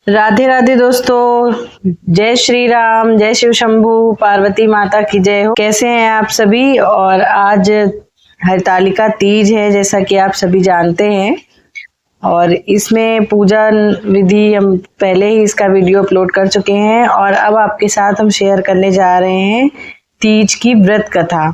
राधे राधे दोस्तों, जय श्री राम, जय शिव शंभू, पार्वती माता की जय हो। कैसे हैं आप सभी। और आज हरतालिका तीज है, जैसा कि आप सभी जानते हैं, और इसमें पूजा विधि हम पहले ही इसका वीडियो अपलोड कर चुके हैं और अब आपके साथ हम शेयर करने जा रहे हैं तीज की व्रत कथा,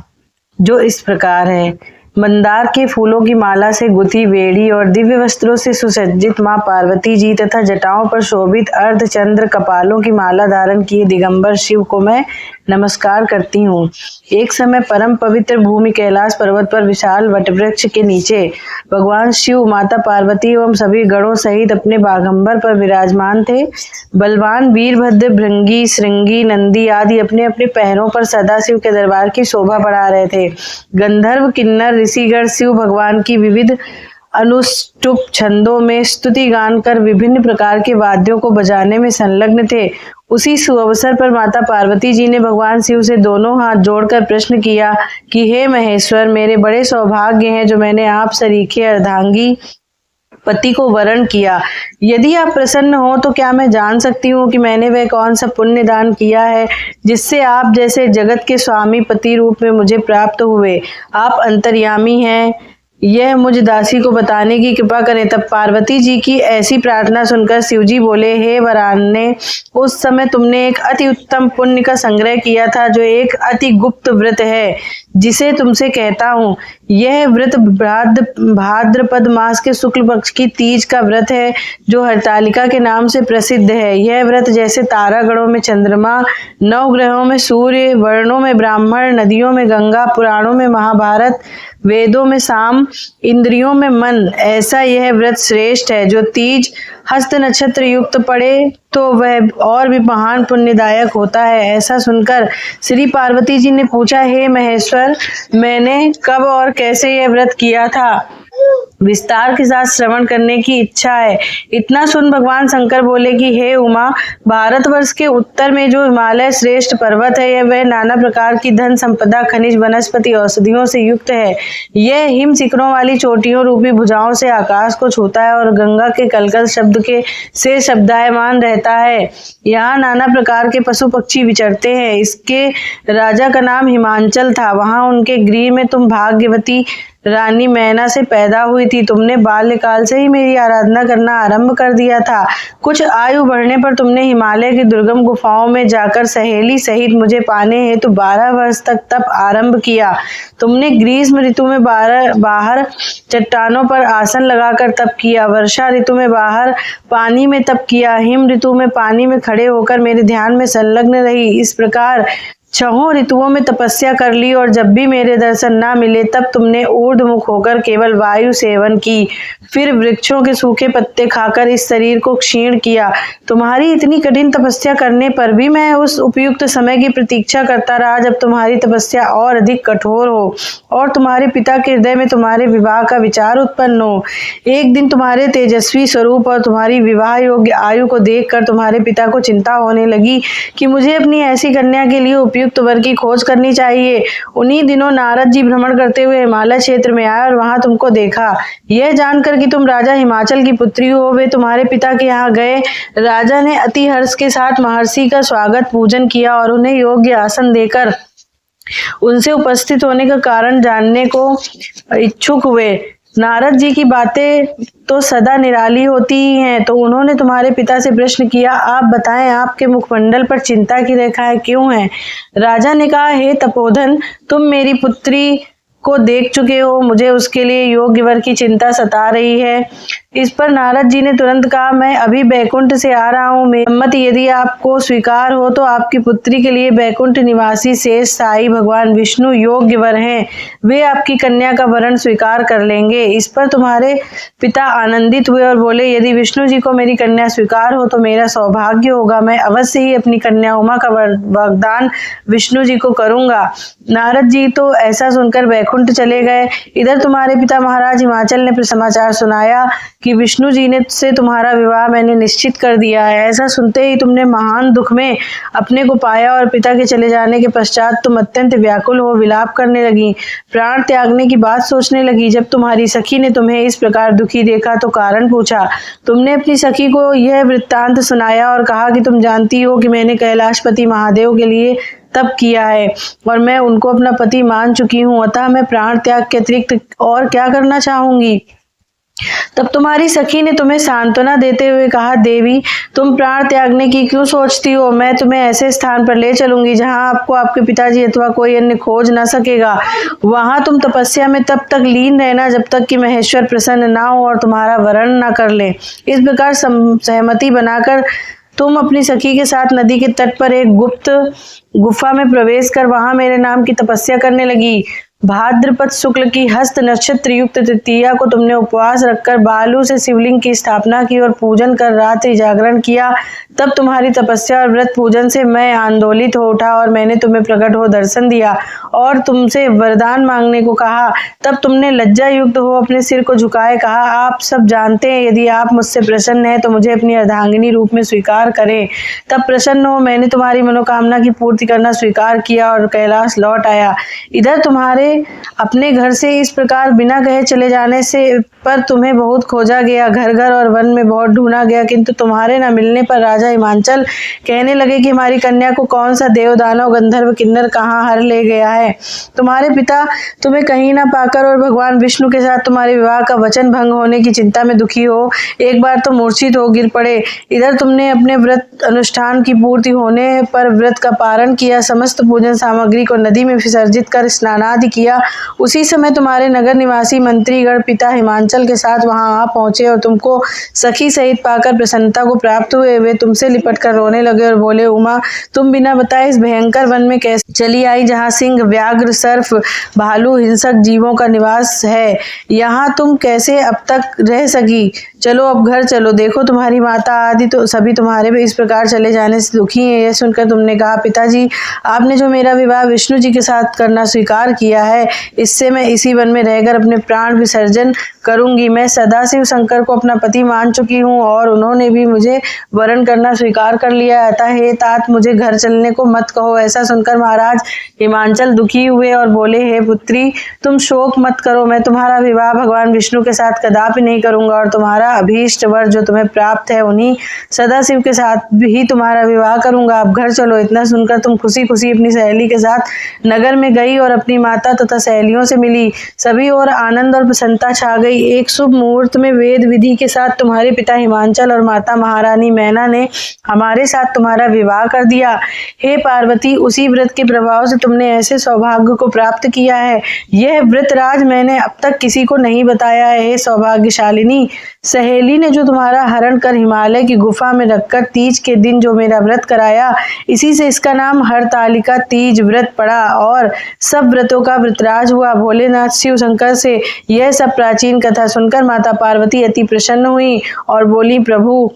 जो इस प्रकार है। मंदार के फूलों की माला से गुथी बेड़ी और दिव्य वस्त्रों से सुसज्जित मां पार्वती जी तथा जटाओं पर शोभित अर्धचंद्र कपालों की माला धारण किए दिगंबर शिव को मैं नमस्कार करती हूँ। एक समय परम पवित्र भूमि कैलाश पर्वत पर विशाल वटवृक्ष के नीचे भगवान शिव, माता पार्वती एवं सभी गणों सहित अपने बाघंबर पर विराजमान थे। बलवान वीरभद्र, भृंगी, श्रृंगी, नंदी आदि अपने अपने पैरों पर सदाशिव के दरबार की शोभा बढ़ा रहे थे। गंधर्व, किन्नर, ऋषिगण शिव भगवान की विविध अनुष्टुप छंदों में स्तुति गान कर विभिन्न प्रकार के वाद्यों को बजाने में संलग्न थे। उसी सुअवसर पर माता पार्वती जी ने भगवान शिव से दोनों हाथ जोड़कर प्रश्न किया कि हे महेश्वर, मेरे बड़े सौभाग्य हैं जो मैंने आप सरीखे अर्धांगी पति को वरण किया। यदि आप प्रसन्न हो तो क्या मैं जान सकती हूँ कि मैंने वह कौन सा पुण्य दान किया है जिससे आप जैसे जगत के स्वामी पति रूप में मुझे प्राप्त हुए। आप अंतर्यामी हैं, यह मुझ दासी को बताने की कृपा करें। तब पार्वती जी की ऐसी प्रार्थना सुनकर शिवजी बोले, हे वरान्ने, उस समय तुमने एक अति उत्तम पुण्य का संग्रह किया था, जो एक अति गुप्त व्रत है जिसे तुमसे कहता हूँ। यह व्रत भाद्रपद मास के शुक्ल पक्ष की तीज का व्रत है, जो हरतालिका के नाम से प्रसिद्ध है। यह व्रत जैसे तारागणों में चंद्रमा, नवग्रहों में सूर्य, वर्णों में ब्राह्मण, नदियों में गंगा, पुराणों में महाभारत, वेदों में साम, इंद्रियों में मन, ऐसा यह व्रत श्रेष्ठ है। जो तीज हस्त नक्षत्र युक्त पड़े तो वह और भी महान पुण्यदायक होता है। ऐसा सुनकर श्री पार्वती जी ने पूछा, हे महेश्वर, मैंने कब और कैसे यह व्रत किया था? विस्तार के साथ श्रवण करने की इच्छा है। इतना सुन भगवान शंकर बोले कि हे उमा, भारतवर्ष के उत्तर में जो हिमालय श्रेष्ठ पर्वत है, वह नाना प्रकार की धन संपदा, खनिज, वनस्पति, औषधियों से युक्त है। यह हिम शिखरों वाली चोटियों रूपी भुजाओं से आकाश को छूता है और गंगा के कलकल शब्द के से शब्दायमान रहता है। यहाँ नाना प्रकार के पशु पक्षी विचरते हैं। इसके राजा का नाम हिमांचल था। वहां उनके गृह में तुम भाग्यवती रानी मैना से पैदा हुई थी। तुमने बाल्यकाल से ही मेरी आराधना करना आरंभ कर दिया था। कुछ आयु बढ़ने पर तुमने हिमालय की दुर्गम गुफाओं में जाकर सहेली सहित मुझे पाने हेतु 12 वर्ष तक तप आरंभ किया। तुमने ग्रीष्म ऋतु में बाहर चट्टानों पर आसन लगाकर तप किया। वर्षा ऋतु में बाहर पानी में तप किया। हिम ऋतु में पानी में खड़े होकर मेरे ध्यान में संलग्न रही। इस प्रकार 6 ऋतुओं में तपस्या कर ली और जब भी मेरे दर्शन ना मिले तब तुमने ऊर्ध्वमुख होकर केवल वायु सेवन की। फिर वृक्षों के सूखे पत्ते खाकर इस शरीर को क्षीण किया। तुम्हारी इतनी कठिन तपस्या करने पर भी मैं उस उपयुक्त समय की प्रतीक्षा करता रहा जब तुम्हारी तपस्या और अधिक कठोर हो और तुम्हारे पिता के हृदय में तुम्हारे विवाह का विचार उत्पन्न हो। एक दिन तुम्हारे तेजस्वी स्वरूप और तुम्हारी विवाह योग्य आयु को देखकर तुम्हारे पिता को चिंता होने लगी कि मुझे अपनी ऐसी कन्या के लिए उपयुक्त वर की खोज करनी चाहिए। उन्हीं दिनों नारद जी भ्रमण करते हुए हिमालय क्षेत्र में आए और वहां तुमको देखा। यह जानकर कि तुम राजा हिमाचल की पुत्री हो, वे तुम्हारे पिता के यहाँ गए। राजा ने अति हर्ष के साथ महर्षि का स्वागत पूजन किया और उन्हें योग्य आसन देकर उनसे उपस्थित होने का कारण जानने को इच्छुक हुए। नारद जी की बातें तो सदा निराली होती ही हैं, तो उन्होंने तुम्हारे पिता से प्रश्न किया, आप बताएं, आपके मुखमंडल पर चिंता की रेखाएं क्यों हैं? राजा ने कहा, हे तपोधन, तुम मेरी पुत्री को देख चुके हो, मुझे उसके लिए योग्य वर की चिंता सता रही है। इस पर नारद जी ने तुरंत कहा, मैं अभी बैकुंठ से आ रहा हूँ। मेरी यदि आपको स्वीकार हो तो आपकी पुत्री के लिए बैकुंठ निवासी शेष साई भगवान विष्णु योग्य वर हैं। वे आपकी कन्या का वरण स्वीकार कर लेंगे। इस पर तुम्हारे पिता आनंदित हुए और बोले, यदि विष्णु जी को मेरी कन्या स्वीकार हो तो मेरा सौभाग्य होगा। मैं अवश्य ही अपनी कन्या उमा का वरदान विष्णु जी को करूंगा। नारद जी तो ऐसा सुनकर बैकुंठ वैकुंठ चले गए। इधर तुम्हारे पिता महाराज हिमाचल ने समाचार सुनाया कि विष्णु जी ने से तुम्हारा विवाह मैंने निश्चित कर दिया है। ऐसा सुनते ही तुमने महान दुख में अपने को पाया और पिता के चले जाने के पश्चात तुम अत्यंत व्याकुल हो विलाप करने लगी, प्राण त्यागने की बात सोचने लगी। जब तुम्हारी सखी ने तुम्हें इस प्रकार दुखी देखा तो कारण पूछा। तुमने अपनी सखी को यह वृत्तांत सुनाया और कहा कि तुम जानती हो कि मैंने कैलाशपति महादेव के लिए तप किया है और मैं उनको अपना पति मान चुकी हूँ, अतः मैं प्राण त्याग के अतिरिक्त और क्या करना चाहूंगी। तब तुम्हारी सखी ने तुम्हें सांत्वना देते हुए कहा, देवी तुम प्राण त्यागने की क्यों सोचती हो, मैं तुम्हें ऐसे स्थान पर ले चलूंगी जहां आपको आपके पिताजी अथवा कोई अन्य खोज न सकेगा। वहां तुम तपस्या में तब तक लीन रहना जब तक कि महेश्वर प्रसन्न ना हो और तुम्हारा वरण न कर ले। इस प्रकार सहमति बनाकर तुम अपनी सखी के साथ नदी के तट पर एक गुप्त गुफा में प्रवेश कर वहां मेरे नाम की तपस्या करने लगी। भाद्रपद शुक्ल की हस्त नक्षत्र युक्त तृतीया को तुमने उपवास रखकर बालू से शिवलिंग की स्थापना की और पूजन कर रात्रि जागरण किया। तब तुम्हारी तपस्या और व्रत पूजन से मैं आंदोलित हो उठा और मैंने तुम्हें प्रकट हो दर्शन दिया और तुमसे वरदान मांगने को कहा। तब तुमने लज्जा युक्त हो अपने सिर को झुकाए कहा, आप सब जानते हैं यदि आप मुझसे प्रसन्न हैं तो मुझे अपनी अर्धांगिनी रूप में स्वीकार करें। तब प्रसन्न हो मैंने तुम्हारी मनोकामना की पूर्ति करना स्वीकार किया और कैलाश लौट आया। इधर तुम्हारे अपने घर से इस प्रकार बिना कहे चले जाने से पर तुम्हें बहुत खोजा गया, घर घर और वन में बहुत ढूंढा गया, किंतु तुम्हारे न मिलने पर राजा हिमांचल कहने लगे कि हमारी कन्या को कौन सा देव दानव गंधर्व किन्नर कहाँ हर ले गया है। तुम्हारे पिता तुम्हें कहीं न पाकर और भगवान विष्णु के साथ तुम्हारे विवाह का वचन भंग होने की चिंता में दुखी हो एक बार तो मूर्छित हो गिर पड़े। इधर तुमने अपने व्रत अनुष्ठान की पूर्ति होने पर व्रत का पारण किया, समस्त पूजन सामग्री को नदी में विसर्जित कर स्नानादि किया। उसी समय तुम्हारे नगर निवासी मंत्रीगण पिता हिमांचल के साथ वहां आ पहुंचे और तुमको सखी सहित पाकर प्रसन्नता को प्राप्त हुए। वे तुमसे लिपट कर रोने लगे और बोले, उमा तुम बिना बताए इस भयंकर वन में कैसे चली आई जहां सिंह व्याघ्र सर्प भालू हिंसक जीवों का निवास है, यहाँ तुम कैसे अब तक रह सकी। चलो अब घर चलो, देखो तुम्हारी माता आदि तो सभी तुम्हारे इस प्रकार चले जाने से दुखी हैं। यह सुनकर तुमने कहा, पिताजी आपने जो मेरा विवाह विष्णु जी के साथ करना स्वीकार किया है इससे मैं इसी वन में रहकर अपने प्राण विसर्जन करूंगी। मैं सदाशिव शंकर को अपना पति मान चुकी हूँ और उन्होंने भी मुझे वरण करना स्वीकार कर लिया है, अतः हे तात मुझे घर चलने को मत कहो। ऐसा सुनकर महाराज हिमांचल दुखी हुए और बोले, हे पुत्री तुम शोक मत करो, मैं तुम्हारा विवाह भगवान विष्णु के साथ कदापि नहीं करूंगा और तुम्हारा अभीष्ट वर जो तुम्हें प्राप्त है उन्हीं सदाशिव के साथ भी तुम्हारा विवाह करूंगा। अब घर चलो। इतना सुनकर तुम खुशी खुशी अपनी सहेली के साथ नगर में गई और अपनी माता तथा सहेलियों से मिली। सभी और आनंद और प्रसन्नता छा गई। एक शुभ मुहूर्त में वेद विधि के साथ तुम्हारे पिता हिमांचल और माता महारानी मैना ने हमारे साथ तुम्हारा विवाह कर दिया। हे पार्वती उसी व्रत के प्रभाव से तुमने ऐसे सौभाग्य को प्राप्त किया है, यह व्रत राज मैंने अब तक किसी को नहीं बताया है। हे सौभाग्यशालिनी, सहेली ने जो तुम्हारा हरण कर हिमालय की गुफा में रखकर तीज के दिन जो मेरा व्रत कराया, इसी से इसका नाम हरतालिका तीज व्रत पड़ा और सब व्रतों का व्रतराज हुआ। भोलेनाथ शिव शंकर से यह सब प्राचीन कथा सुनकर माता पार्वती अति प्रसन्न हुई और बोली, प्रभु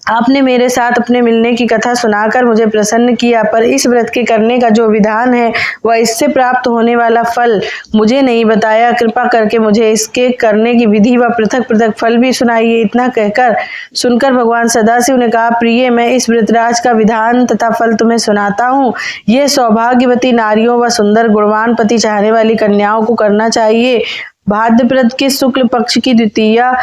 आपने मेरे साथ अपने मिलने की कथा सुनाकर मुझे प्रसन्न किया, पर इस व्रत के करने का जो विधान है वह इससे प्राप्त होने वाला फल मुझे नहीं बताया। कृपा करके मुझे इसके करने की विधि व पृथक पृथक फल भी सुनाइए। इतना कहकर सुनकर भगवान सदाशिव ने कहा, प्रिय मैं इस व्रतराज का विधान तथा फल तुम्हें सुनाता हूँ। यह सौभाग्यवती नारियों व सुंदर गुणवान पति चाहने वाली कन्याओं को करना चाहिए। भाद्रपद के शुक्ल पक्ष की द्वितीया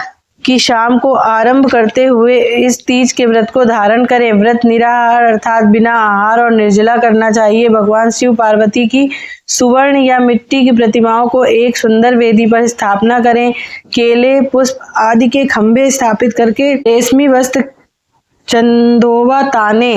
की शाम को आरंभ करते हुए इस तीज के व्रत को धारण करें। व्रत निराहार अर्थात बिना आहार और निर्जला करना चाहिए। भगवान शिव पार्वती की सुवर्ण या मिट्टी की प्रतिमाओं को एक सुंदर वेदी पर स्थापना करें। केले पुष्प आदि के खंभे स्थापित करके रेशमी वस्त्र चंदोवा ताने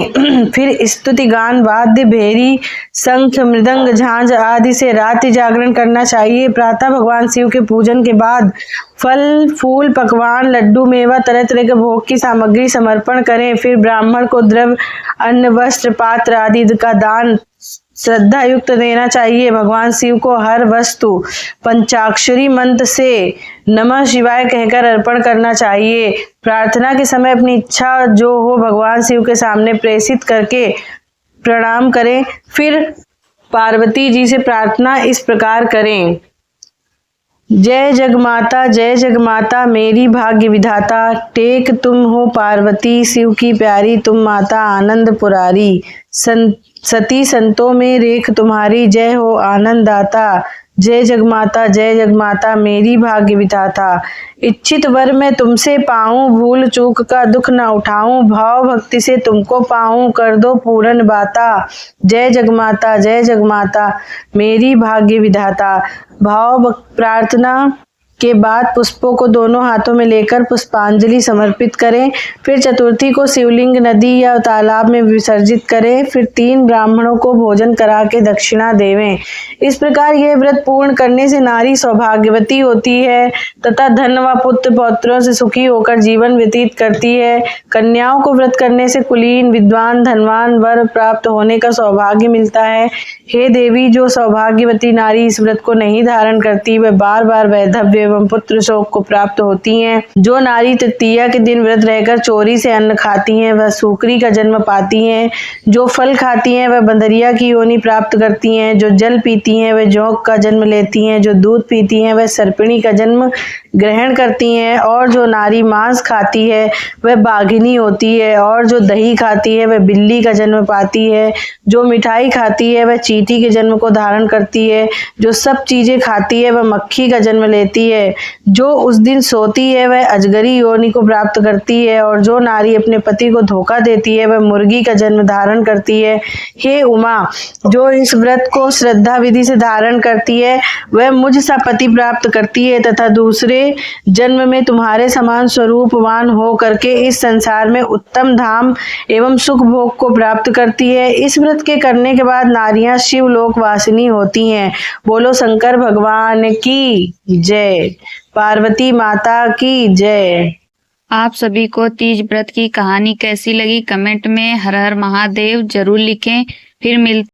फिर स्तुति गान वाद्य भेरी शंख मृदंग झांझ आदि से रात्रि जागरण करना चाहिए। प्रातः भगवान शिव के पूजन के बाद फल फूल पकवान लड्डू मेवा तरह तरह के भोग की सामग्री समर्पण करें। फिर ब्राह्मण को द्रव्य अन्न वस्त्र पात्र आदि का दान श्रद्धा युक्त देना चाहिए। भगवान शिव को हर वस्तु पंचाक्षरी मंत्र से नमः शिवाय कहकर अर्पण करना चाहिए। प्रार्थना के समय अपनी इच्छा जो हो भगवान शिव के सामने प्रेषित करके प्रणाम करें। फिर पार्वती जी से प्रार्थना इस प्रकार करें, जय जगमाता मेरी भाग्य विधाता, टेक तुम हो पार्वती शिव की प्यारी, तुम माता आनंद पुरारी, सती संतों में रेख तुम्हारी, जय हो आनंद दाता। जय जगमाता मेरी भाग्य विधाता, इच्छित वर मैं तुमसे पाऊं, भूल चूक का दुख न उठाऊं, भाव भक्ति से तुमको पाऊं, कर दो पूरन बाता। जय जगमाता मेरी भाग्य विधाता। भाव प्रार्थना के बाद पुष्पों को दोनों हाथों में लेकर पुष्पांजलि समर्पित करें। फिर चतुर्थी को शिवलिंग, नदी या तालाब में विसर्जित करें। फिर 3 ब्राह्मणों को भोजन करा के दक्षिणा देवें। इस प्रकार यह व्रत पूर्ण करने से नारी सौभाग्यवती होती है तथा धन व पुत्र पौत्रों से सुखी होकर जीवन व्यतीत करती है। कन्याओं को व्रत करने से कुलीन, विद्वान, धनवान वर प्राप्त होने का सौभाग्य मिलता है। हे देवी, जो सौभाग्यवती नारी इस व्रत को नहीं धारण करती वह बार बार वैधव्य एवं पुत्र शोक को प्राप्त होती हैं। जो नारी तृतीया के दिन व्रत रहकर चोरी से अन्न खाती हैं वह सूकरी का जन्म पाती हैं। जो फल खाती हैं वह बंदरिया की योनि प्राप्त करती हैं। जो जल पीती हैं वह जोंक का जन्म लेती हैं। जो दूध पीती हैं वह सर्पिणी का जन्म ग्रहण करती हैं। और जो नारी मांस खाती है वह बाघिनी होती है। और जो दही खाती है वह बिल्ली का जन्म पाती है। जो मिठाई खाती है वह चींटी के जन्म को धारण करती है। जो सब चीजें खाती है वह मक्खी का जन्म लेती है। जो उस दिन सोती है वह अजगरी योनि को प्राप्त करती है। और जो नारी अपने पति को धोखा देती है वह मुर्गी का जन्म धारण करती है। हे उमा, जो इस व्रत को श्रद्धा विधि से धारण करती है वह मुझ सा पति प्राप्त करती है तथा दूसरे जन्म में तुम्हारे समान स्वरूपवान हो करके इस संसार में उत्तम धाम एवं सुख भोग को प्राप्त करती है। इस व्रत के करने के बाद नारियां शिव लोक वासिनी होती हैं। बोलो शंकर भगवान की जय, पार्वती माता की जय। आप सभी को तीज व्रत की कहानी कैसी लगी कमेंट में हर हर महादेव जरूर लिखें। फिर मिलते